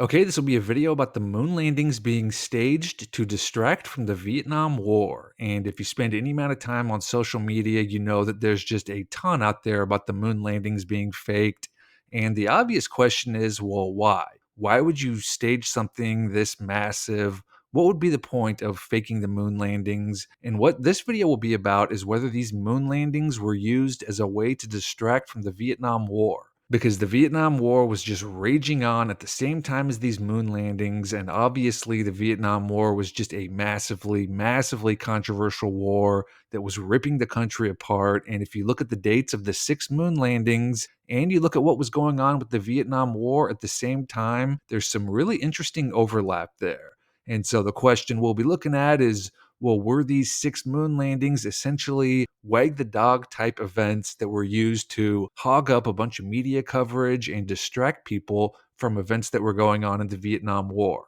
Okay, this will be a video about the moon landings being staged to distract from the Vietnam War. And if you spend any amount of time on social media, you know that there's just a ton out there about the moon landings being faked. And the obvious question is, well, why? Why would you stage something this massive? What would be the point of faking the moon landings? And what this video will be about is whether these moon landings were used as a way to distract from the Vietnam War, because the Vietnam War was just raging on at the same time as these moon landings. And obviously, the Vietnam War was just a massively, massively controversial war that was ripping the country apart. And if you look at the dates of the 6 moon landings and you look at what was going on with the Vietnam War at the same time, there's some really interesting overlap there. And so the question we'll be looking at is, well, were these 6 moon landings essentially Wag the Dog type events that were used to hog up a bunch of media coverage and distract people from events that were going on in the Vietnam War?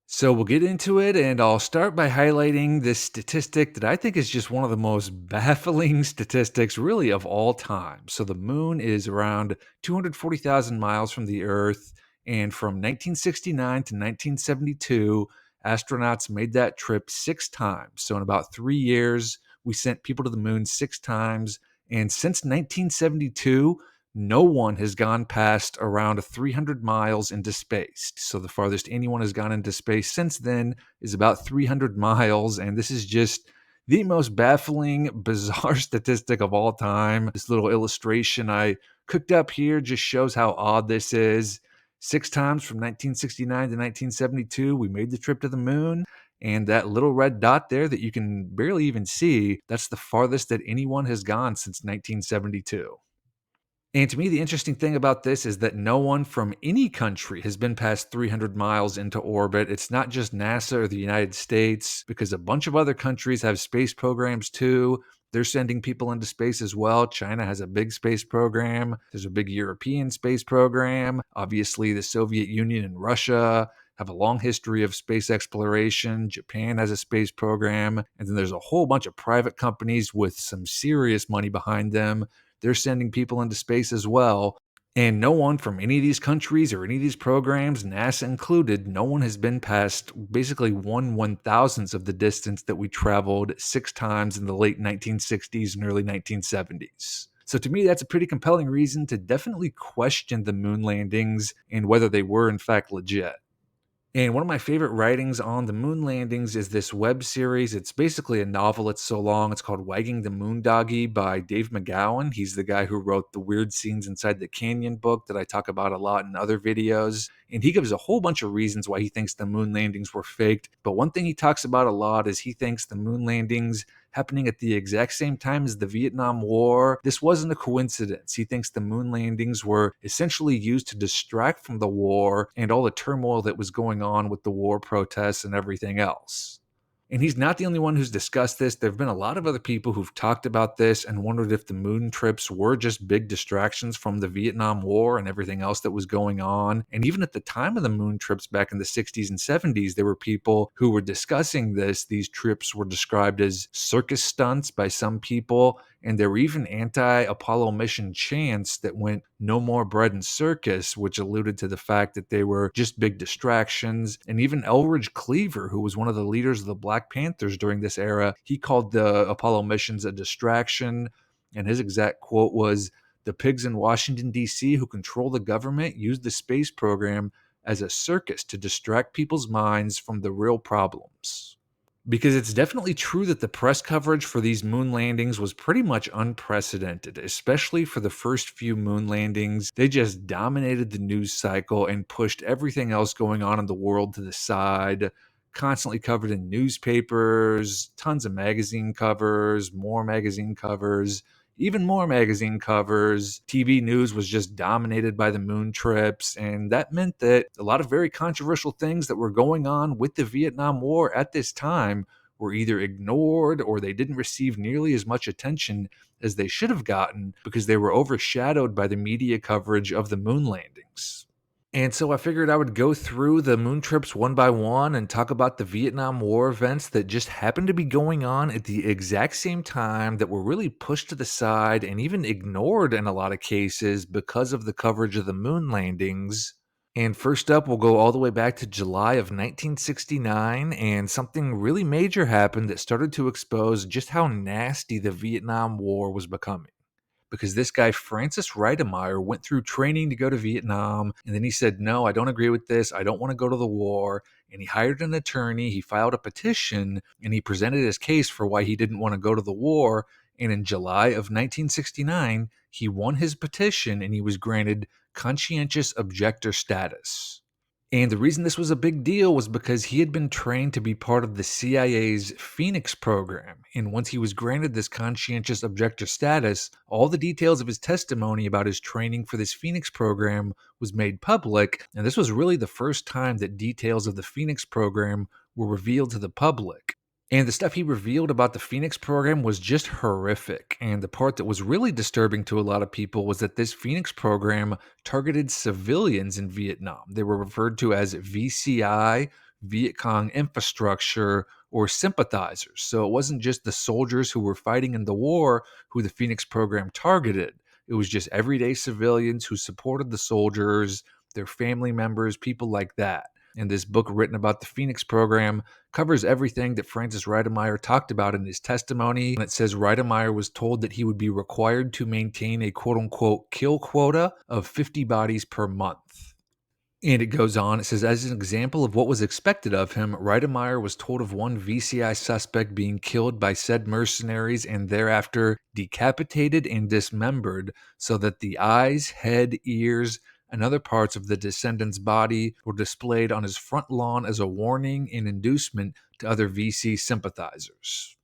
So we'll get into it, and I'll start by highlighting this statistic that I think is just one of the most baffling statistics, really, of all time. So the moon is around 240,000 miles from the Earth, and from 1969 to 1972, astronauts made that trip 6 times. So in about 3 years, we sent people to the moon 6 times, and since 1972, no one has gone past around 300 miles into space. So the farthest anyone has gone into space since then is about 300 miles. And this is just the most baffling, bizarre statistic of all time. This little illustration I cooked up here just shows how odd this is. 6 times from 1969 to 1972, we made the trip to the moon. And that little red dot there that you can barely even see, that's the farthest that anyone has gone since 1972. And to me, the interesting thing about this is that no one from any country has been past 300 miles into orbit. It's not just NASA or the United States, because a bunch of other countries have space programs too. They're sending people into space as well. China has a big space program. There's a big European space program. Obviously, the Soviet Union and Russia have a long history of space exploration. Japan has a space program. And then there's a whole bunch of private companies with some serious money behind them. They're sending people into space as well. And no one from any of these countries or any of these programs, NASA included, no one has been past basically 1/1000th of the distance that we traveled 6 times in the late 1960s and early 1970s. So to me, that's a pretty compelling reason to definitely question the moon landings and whether they were in fact legit. And one of my favorite writings on the moon landings is this web series. It's basically a novel. It's so long. It's called Wagging the Moondoggy by Dave McGowan. He's the guy who wrote the Weird Scenes Inside the Canyon book that I talk about a lot in other videos. And he gives a whole bunch of reasons why he thinks the moon landings were faked. But one thing he talks about a lot is he thinks the moon landings happening at the exact same time as the Vietnam War, this wasn't a coincidence. He thinks the moon landings were essentially used to distract from the war and all the turmoil that was going on with the war protests and everything else. And he's not the only one who's discussed this. There have been a lot of other people who've talked about this and wondered if the moon trips were just big distractions from the Vietnam War and everything else that was going on. And even at the time of the moon trips back in the 60s and 70s, there were people who were discussing this. These trips were described as circus stunts by some people. And there were even anti-Apollo mission chants that went "No more bread and circus," which alluded to the fact that they were just big distractions. And even Elridge Cleaver, who was one of the leaders of the Black Panthers during this era, he called the Apollo missions a distraction. And his exact quote was, "The pigs in Washington, D.C., who control the government, use the space program as a circus to distract people's minds from the real problems." Because it's definitely true that the press coverage for these moon landings was pretty much unprecedented, especially for the first few moon landings. They just dominated the news cycle and pushed everything else going on in the world to the side, constantly covered in newspapers, tons of magazine covers, more magazine covers, even more magazine covers. TV news was just dominated by the moon trips, and that meant that a lot of very controversial things that were going on with the Vietnam War at this time were either ignored or they didn't receive nearly as much attention as they should have gotten because they were overshadowed by the media coverage of the moon landings. And so I figured I would go through the moon trips one by one and talk about the Vietnam War events that just happened to be going on at the exact same time, that were really pushed to the side and even ignored in a lot of cases because of the coverage of the moon landings. And first up, we'll go all the way back to July of 1969, and something really major happened that started to expose just how nasty the Vietnam War was becoming. Because this guy, Francis Reitemeyer, went through training to go to Vietnam, and then he said, "No, I don't agree with this. I don't want to go to the war." And he hired an attorney, he filed a petition, and he presented his case for why he didn't want to go to the war. And in July of 1969, he won his petition and he was granted conscientious objector status. And the reason this was a big deal was because he had been trained to be part of the CIA's Phoenix program. And once he was granted this conscientious objector status, all the details of his testimony about his training for this Phoenix program was made public. And this was really the first time that details of the Phoenix program were revealed to the public. And the stuff he revealed about the Phoenix program was just horrific. And the part that was really disturbing to a lot of people was that this Phoenix program targeted civilians in Vietnam. They were referred to as VCI, Viet Cong infrastructure, or sympathizers. So it wasn't just the soldiers who were fighting in the war who the Phoenix program targeted. It was just everyday civilians who supported the soldiers, their family members, people like that. And this book written about the Phoenix program covers everything that Francis Reitemeyer talked about in his testimony. And it says Reitemeyer was told that he would be required to maintain a quote unquote kill quota of 50 bodies per month. And it goes on, it says, as an example of what was expected of him, Reitemeyer was told of one VCI suspect being killed by said mercenaries and thereafter decapitated and dismembered so that the eyes, head, ears, and other parts of the descendant's body were displayed on his front lawn as a warning and inducement to other VC sympathizers.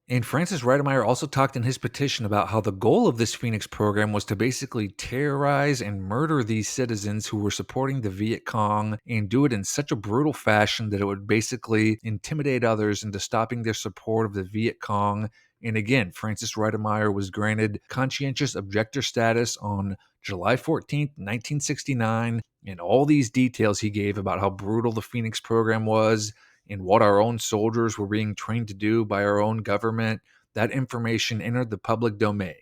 And Francis Reitemeyer also talked in his petition about how the goal of this Phoenix program was to basically terrorize and murder these citizens who were supporting the Viet Cong and do it in such a brutal fashion that it would basically intimidate others into stopping their support of the Viet Cong. And again, Francis Reitemeyer was granted conscientious objector status on July 14th, 1969, and all these details he gave about how brutal the Phoenix program was and what our own soldiers were being trained to do by our own government, that information entered the public domain.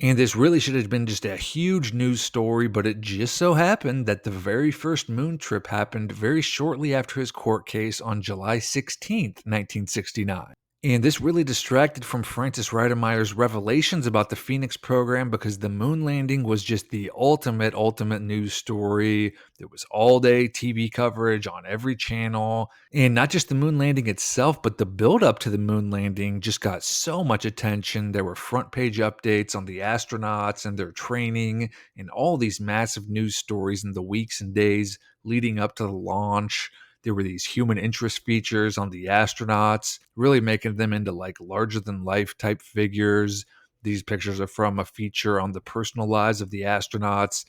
And this really should have been just a huge news story, but it just so happened that the very first moon trip happened very shortly after his court case on July 16th, 1969. And this really distracted from Francis Reitemeyer's revelations about the Phoenix program because the moon landing was just the ultimate news story. There was all day TV coverage on every channel. And not just the moon landing itself, but the build up to the moon landing just got so much attention. There were front page updates on the astronauts and their training, and all these massive news stories in the weeks and days leading up to the launch. There were these human interest features on the astronauts, really making them into like larger than life type figures. These pictures are from a feature on the personal lives of the astronauts.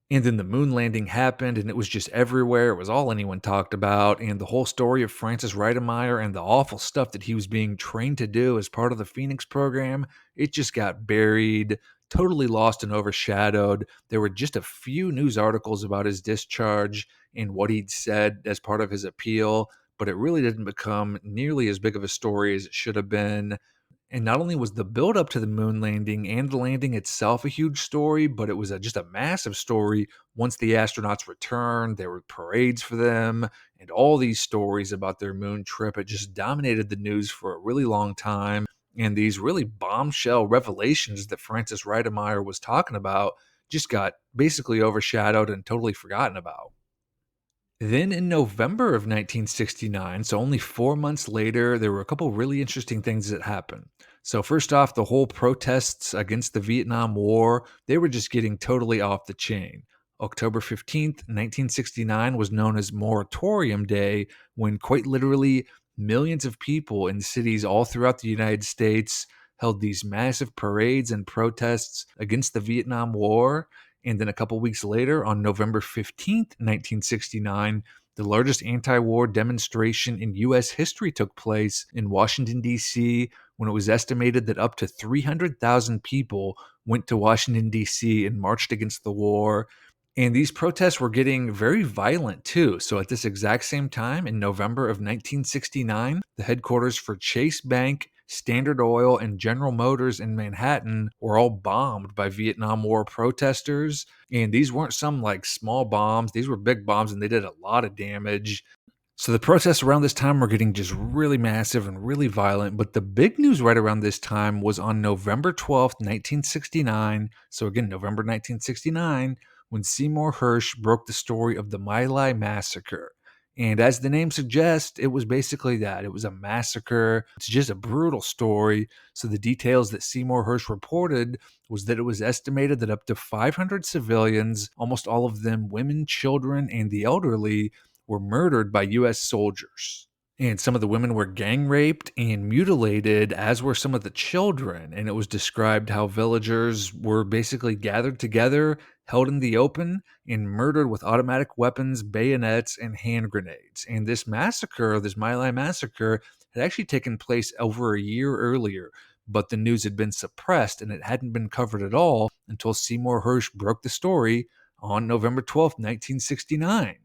And then the moon landing happened, and it was just everywhere. It was all anyone talked about. And the whole story of Francis Reitemeyer and the awful stuff that he was being trained to do as part of the Phoenix program, it just got buried, totally lost and overshadowed. There were just a few news articles about his discharge and what he'd said as part of his appeal, but it really didn't become nearly as big of a story as it should have been. And not only was the build up to the moon landing and the landing itself a huge story, but it was just a massive story once the astronauts returned. There were parades for them and all these stories about their moon trip. It just dominated the news for a really long time. And these really bombshell revelations that Francis Reitemeyer was talking about just got basically overshadowed and totally forgotten about. Then in November of 1969, so only 4 months later, there were a couple really interesting things that happened. So first off, the whole protests against the Vietnam War, they were just getting totally off the chain. October 15th, 1969 was known as Moratorium Day, when quite literally millions of people in cities all throughout the United States held these massive parades and protests against the Vietnam War. And then a couple weeks later, on November 15th, 1969, the largest anti war demonstration in U.S. history took place in Washington, D.C., when it was estimated that up to 300,000 people went to Washington, D.C. and marched against the war. And these protests were getting very violent too. So at this exact same time, in November of 1969, the headquarters for Chase Bank Standard Oil and General Motors in Manhattan were all bombed by Vietnam War protesters. And these weren't some like small bombs, these were big bombs and they did a lot of damage. So the protests around this time were getting just really massive and really violent, but the big news right around this time was on November 12th, 1969. So again, November 1969, when Seymour Hersh broke the story of the My Lai massacre. And as the name suggests, it was basically that. It was a massacre. It's just a brutal story. So the details that Seymour Hersh reported was that it was estimated that up to 500 civilians, almost all of them women, children, and the elderly, were murdered by U.S. soldiers. And some of the women were gang raped and mutilated, as were some of the children. And it was described how villagers were basically gathered together, held in the open, and murdered with automatic weapons, bayonets, and hand grenades. And this massacre, this My Lai massacre, had actually taken place over a year earlier, but the news had been suppressed and it hadn't been covered at all until Seymour Hersh broke the story on November 12th, 1969.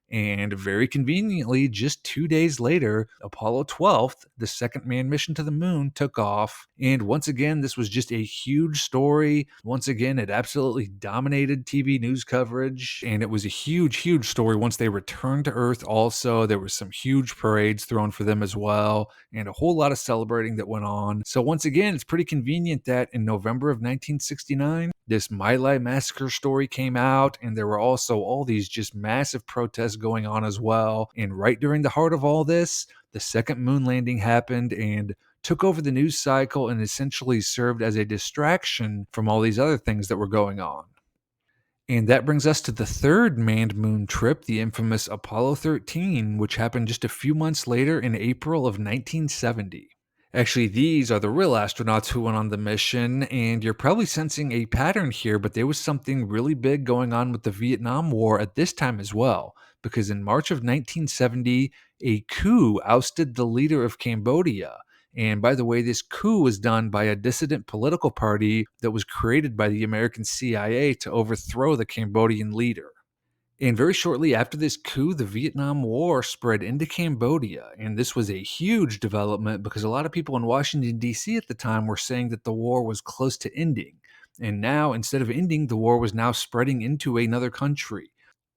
And very conveniently, just 2 days later, Apollo 12th, the second manned mission to the moon, took off. And once again, this was just a huge story. Once again, it absolutely dominated TV news coverage. And it was a huge, huge story once they returned to Earth. Also, there were some huge parades thrown for them as well, and a whole lot of celebrating that went on. So, once again, it's pretty convenient that in November of 1969, this My Lai massacre story came out, and there were also all these just massive protests going on as well. And right during the heart of all this, the second moon landing happened and took over the news cycle and essentially served as a distraction from all these other things that were going on. And that brings us to the third manned moon trip, the infamous Apollo 13, which happened just a few months later in April of 1970. Actually, these are the real astronauts who went on the mission, and you're probably sensing a pattern here, but there was something really big going on with the Vietnam War at this time as well, because in March of 1970, a coup ousted the leader of Cambodia. And by the way, this coup was done by a dissident political party that was created by the American CIA to overthrow the Cambodian leader. And very shortly after this coup, the Vietnam War spread into Cambodia. And this was a huge development because a lot of people in Washington, D.C. at the time were saying that the war was close to ending. And now, instead of ending, the war was now spreading into another country.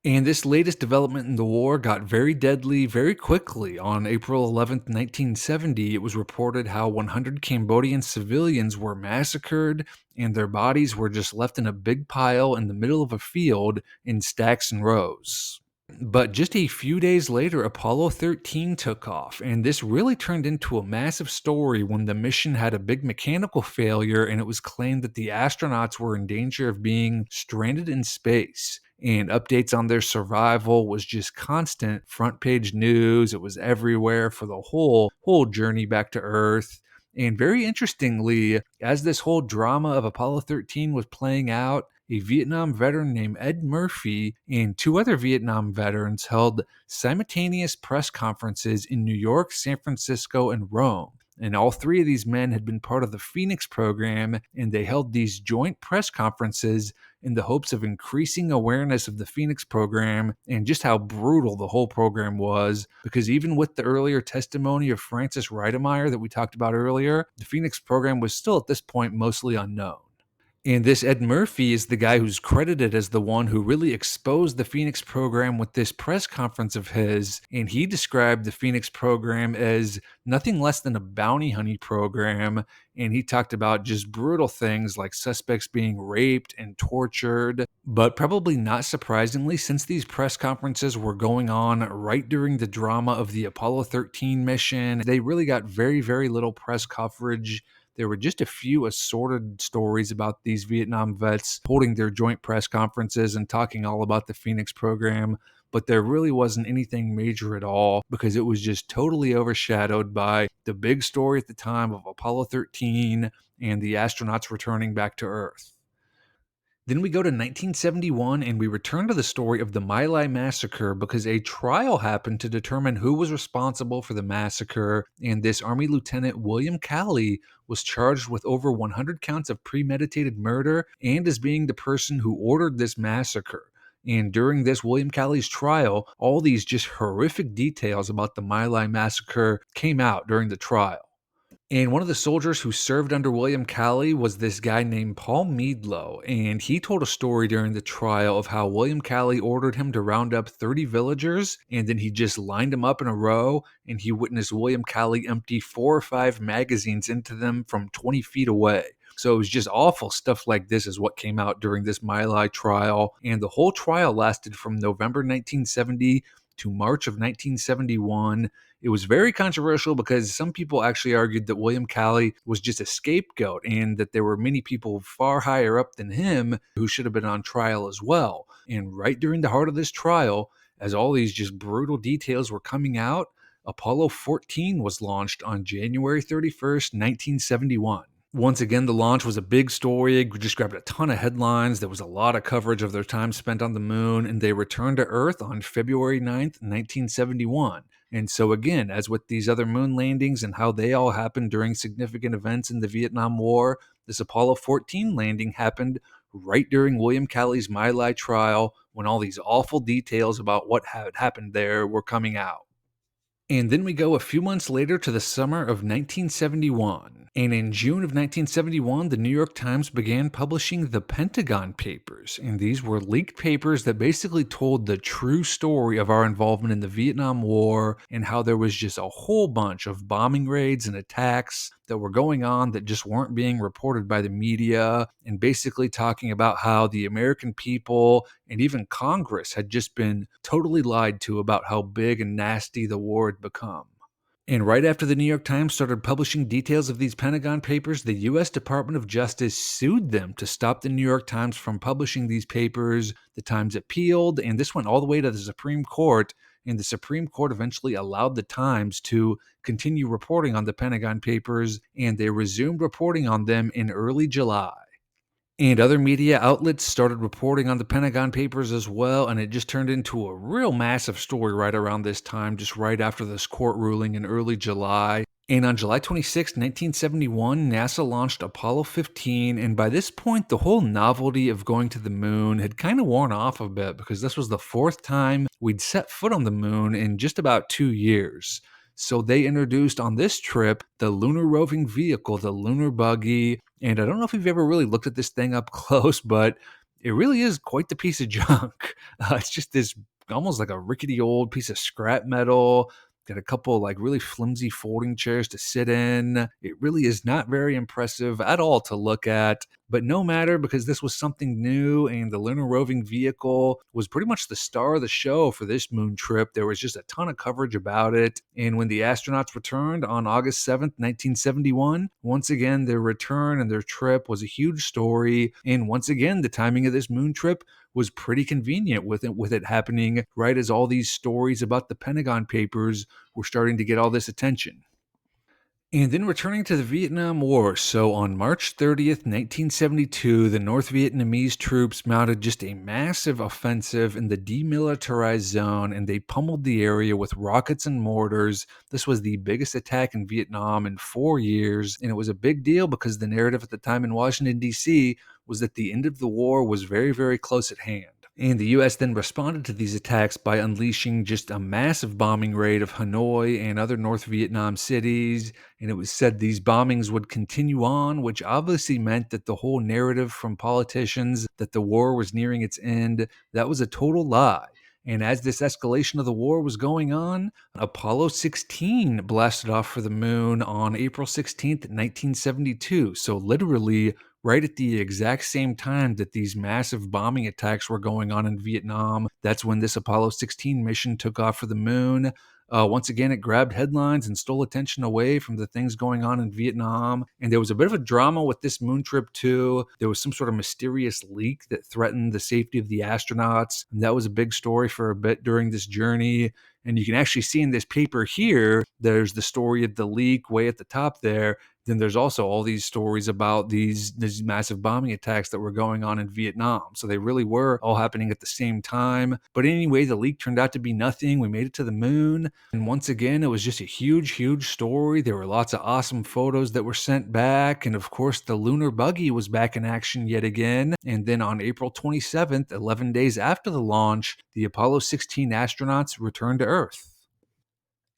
And this latest development in the war got very deadly very quickly. On April 11th, 1970, it was reported how 100 Cambodian civilians were massacred and their bodies were just left in a big pile in the middle of a field in stacks and rows. But just a few days later, Apollo 13 took off, and this really turned into a massive story when the mission had a big mechanical failure and it was claimed that the astronauts were in danger of being stranded in space. And updates on their survival was just constant front page news. It was everywhere for the whole journey back to Earth. And very interestingly, as this whole drama of Apollo 13 was playing out, a Vietnam veteran named Ed Murphy and two other Vietnam veterans held simultaneous press conferences in New York, San Francisco, and Rome. And all three of these men had been part of the Phoenix program, and they held these joint press conferences in the hopes of increasing awareness of the Phoenix program and just how brutal the whole program was. Because even with the earlier testimony of Francis Reitemeyer that we talked about earlier, the Phoenix program was still at this point mostly unknown. And this Ed Murphy is the guy who's credited as the one who really exposed the Phoenix program with this press conference of his. And he described the Phoenix program as nothing less than a bounty hunting program. And he talked about just brutal things like suspects being raped and tortured. But probably not surprisingly, since these press conferences were going on right during the drama of the Apollo 13 mission, they really got very, very little press coverage. There were just a few assorted stories about these Vietnam vets holding their joint press conferences and talking all about the Phoenix program, but there really wasn't anything major at all because it was just totally overshadowed by the big story at the time of Apollo 13 and the astronauts returning back to Earth. Then we go to 1971 and we return to the story of the My Lai massacre because a trial happened to determine who was responsible for the massacre, and this Army Lieutenant William Calley was charged with over 100 counts of premeditated murder and as being the person who ordered this massacre. And during this William Calley's trial, all these just horrific details about the My Lai massacre came out during the trial. And one of the soldiers who served under William Calley was this guy named Paul Meadlow. And he told a story during the trial of how William Calley ordered him to round up 30 villagers, and then he just lined them up in a row, and he witnessed William Calley empty 4 or 5 magazines into them from 20 feet away. So it was just awful stuff like this is what came out during this My Lai trial. And the whole trial lasted from November 1970 to March of 1971. It was very controversial because some people actually argued that William Calley was just a scapegoat and that there were many people far higher up than him who should have been on trial as well. And right during the heart of this trial, as all these just brutal details were coming out, Apollo 14 was launched on January 31st, 1971. Once again, the launch was a big story. It just grabbed a ton of headlines. There was a lot of coverage of their time spent on the moon, and they returned to Earth on February 9th, 1971. And so, again, as with these other moon landings and how they all happened during significant events in the Vietnam War, this Apollo 14 landing happened right during William Calley's My Lai trial when all these awful details about what had happened there were coming out. And then we go a few months later to the summer of 1971. And in June of 1971, the New York Times began publishing the Pentagon Papers. And these were leaked papers that basically told the true story of our involvement in the Vietnam War and how there was just a whole bunch of bombing raids and attacks that were going on that just weren't being reported by the media, and basically talking about how the American people and even Congress had just been totally lied to about how big and nasty the war had become. And right after the New York Times started publishing details of these Pentagon Papers, the U.S. Department of Justice sued them to stop the New York Times from publishing these papers. The Times appealed, and this went all the way to the Supreme Court. And the Supreme Court eventually allowed the Times to continue reporting on the Pentagon Papers, and they resumed reporting on them in early July. And other media outlets started reporting on the Pentagon Papers as well, and it just turned into a real massive story right around this time, just right after this court ruling in early July. And on July 26, 1971, NASA launched Apollo 15, and by this point, the whole novelty of going to the moon had kind of worn off a bit because this was the fourth time we'd set foot on the moon in just about 2 years. So they introduced on this trip the lunar roving vehicle, the lunar buggy. And I don't know if you've ever really looked at this thing up close, but it really is quite the piece of junk. It's just this almost like a rickety old piece of scrap metal. Got a couple like really flimsy folding chairs to sit in. It really is not very impressive at all to look at, but no matter because this was something new and the lunar roving vehicle was pretty much the star of the show for this moon trip. There was just a ton of coverage about it. And when the astronauts returned on August 7th, 1971, once again, their return and their trip was a huge story. And once again, the timing of this moon trip was pretty convenient with it happening right as all these stories about the Pentagon Papers were starting to get all this attention. And then returning to the Vietnam War, so on March 30th, 1972, the North Vietnamese troops mounted just a massive offensive in the demilitarized zone, and they pummeled the area with rockets and mortars. This was the biggest attack in Vietnam in 4 years, and it was a big deal because the narrative at the time in Washington, D.C. was that the end of the war was very, very close at hand. And the U.S. then responded to these attacks by unleashing just a massive bombing raid of Hanoi and other North Vietnam cities. And it was said these bombings would continue on, which obviously meant that the whole narrative from politicians that the war was nearing its end, that was a total lie. And as this escalation of the war was going on, Apollo 16 blasted off for the moon on April 16th, 1972. So literally right at the exact same time that these massive bombing attacks were going on in Vietnam. That's when this Apollo 16 mission took off for the moon. Once again, it grabbed headlines and stole attention away from the things going on in Vietnam. And there was a bit of a drama with this moon trip, too. There was some sort of mysterious leak that threatened the safety of the astronauts. And that was a big story for a bit during this journey. And you can actually see in this paper here, there's the story of the leak way at the top there. Then there's also all these stories about these massive bombing attacks that were going on in Vietnam. So they really were all happening at the same time. But anyway, the leak turned out to be nothing. We made it to the moon. And once again, it was just a huge, huge story. There were lots of awesome photos that were sent back. And of course, the lunar buggy was back in action yet again. And then on April 27th, 11 days after the launch, the Apollo 16 astronauts returned to Earth.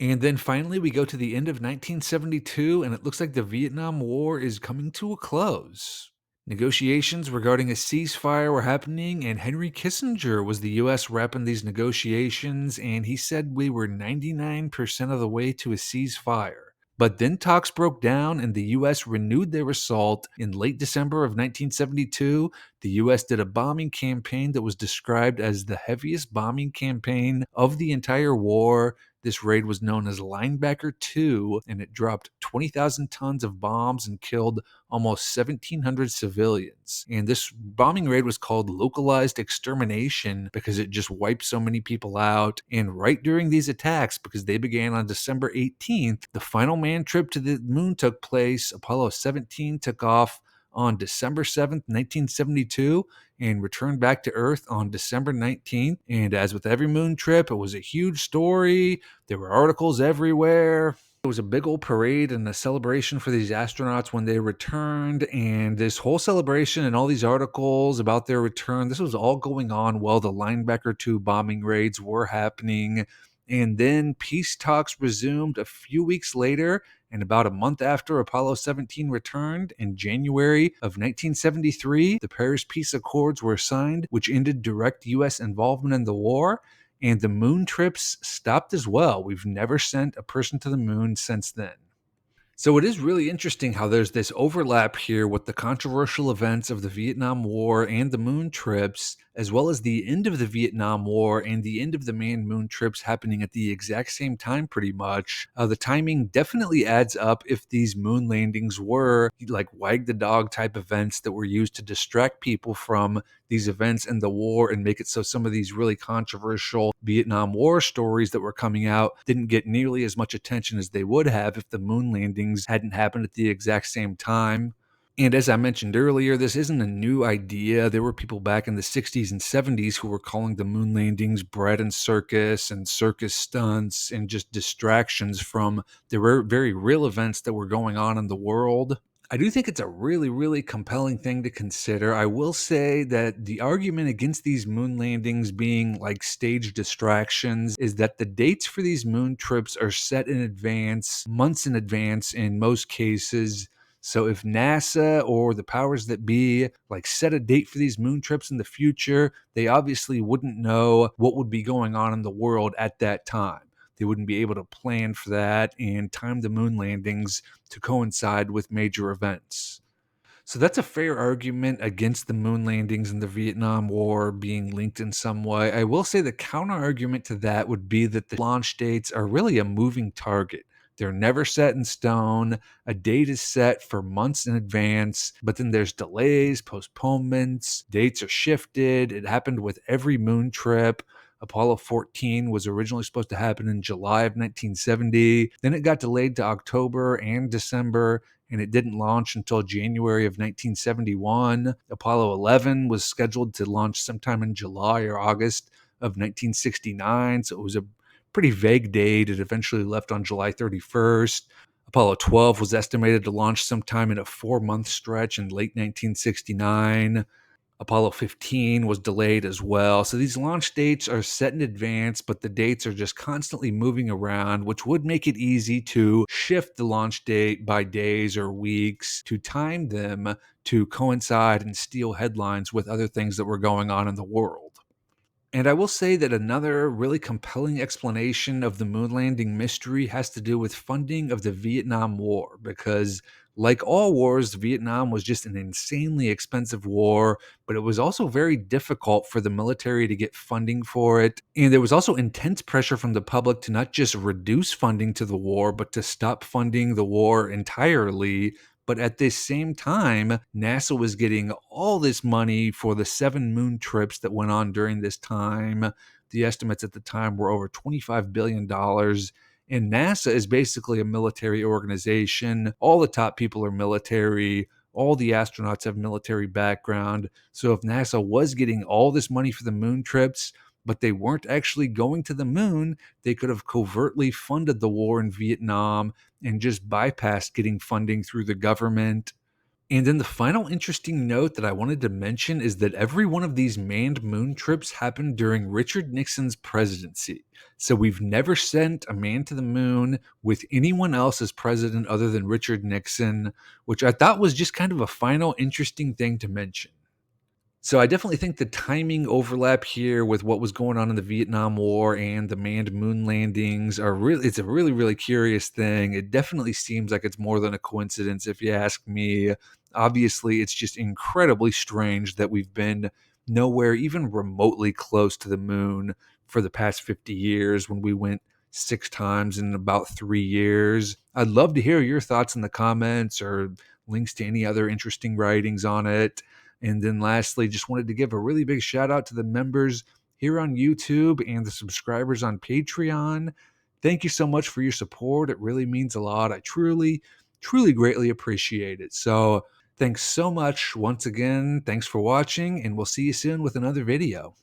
And then finally, we go to the end of 1972, and it looks like the Vietnam War is coming to a close. Negotiations regarding a ceasefire were happening, and Henry Kissinger was the US rep in these negotiations, and he said we were 99% of the way to a ceasefire. But then talks broke down, and the US renewed their assault. In late December of 1972, the US did a bombing campaign that was described as the heaviest bombing campaign of the entire war. This raid was known as Linebacker 2, and it dropped 20,000 tons of bombs and killed almost 1,700 civilians. And this bombing raid was called localized extermination because it just wiped so many people out. And right during these attacks, because they began on December 18th, the final manned trip to the moon took place. Apollo 17 took off on December 7th, 1972, and returned back to Earth on December 19th. And as with every moon trip, it was a huge story. There were articles everywhere. It was a big old parade and a celebration for these astronauts when they returned. And this whole celebration and all these articles about their return, this was all going on while the Linebacker 2 bombing raids were happening. And then peace talks resumed a few weeks later, and about a month after Apollo 17 returned, in January of 1973, the Paris Peace Accords were signed, which ended direct U.S. involvement in the war, and the moon trips stopped as well. We've never sent a person to the moon since then. So it is really interesting how there's this overlap here with the controversial events of the Vietnam War and the moon trips, as well as the end of the Vietnam War and the end of the manned moon trips happening at the exact same time, pretty much. The timing definitely adds up if these moon landings were like Wag the Dog type events that were used to distract people from these events in the war and make it so some of these really controversial Vietnam War stories that were coming out didn't get nearly as much attention as they would have if the moon landings hadn't happened at the exact same time. And as I mentioned earlier, this isn't a new idea. There were people back in the 60s and 70s who were calling the moon landings bread and circus stunts and just distractions from the very real events that were going on in the world. I do think it's a really, really compelling thing to consider. I will say that the argument against these moon landings being like stage distractions is that the dates for these moon trips are set in advance, months in advance in most cases. So if NASA or the powers that be like set a date for these moon trips in the future, they obviously wouldn't know what would be going on in the world at that time. They wouldn't be able to plan for that and time the moon landings to coincide with major events. So that's a fair argument against the moon landings and the Vietnam War being linked in some way. I will say the counter argument to that would be that the launch dates are really a moving target. They're never set in stone. A date is set for months in advance, but then there's delays, postponements, dates are shifted. It happened with every moon trip. Apollo 14 was originally supposed to happen in July of 1970. Then it got delayed to October and December, and it didn't launch until January of 1971. Apollo 11 was scheduled to launch sometime in July or August of 1969, so it was a pretty vague date. It eventually left on July 31st. Apollo 12 was estimated to launch sometime in a 4-month stretch in late 1969. Apollo 15 was delayed as well. So these launch dates are set in advance, but the dates are just constantly moving around, which would make it easy to shift the launch date by days or weeks to time them to coincide and steal headlines with other things that were going on in the world. And I will say that another really compelling explanation of the moon landing mystery has to do with funding of the Vietnam War, because like all wars, Vietnam was just an insanely expensive war, but it was also very difficult for the military to get funding for it. And there was also intense pressure from the public to not just reduce funding to the war, but to stop funding the war entirely. But at this same time, NASA was getting all this money for the 7 moon trips that went on during this time. The estimates at the time were over $25 billion. And NASA is basically a military organization. All the top people are military. All the astronauts have military background. So if NASA was getting all this money for the moon trips, but they weren't actually going to the moon, they could have covertly funded the war in Vietnam and just bypassed getting funding through the government. And then the final interesting note that I wanted to mention is that every one of these manned moon trips happened during Richard Nixon's presidency. So we've never sent a man to the moon with anyone else as president other than Richard Nixon, which I thought was just kind of a final interesting thing to mention. So I definitely think the timing overlap here with what was going on in the Vietnam War and the manned moon landings are really it's a really, really curious thing. It definitely seems like it's more than a coincidence if you ask me. Obviously, it's just incredibly strange that we've been nowhere even remotely close to the moon for the past 50 years when we went 6 times in about 3 years. I'd love to hear your thoughts in the comments or links to any other interesting writings on it. And then lastly, just wanted to give a really big shout out to the members here on YouTube and the subscribers on Patreon. Thank you so much for your support. It really means a lot. I truly, truly greatly appreciate it. So, thanks so much once again. Thanks for watching, and we'll see you soon with another video.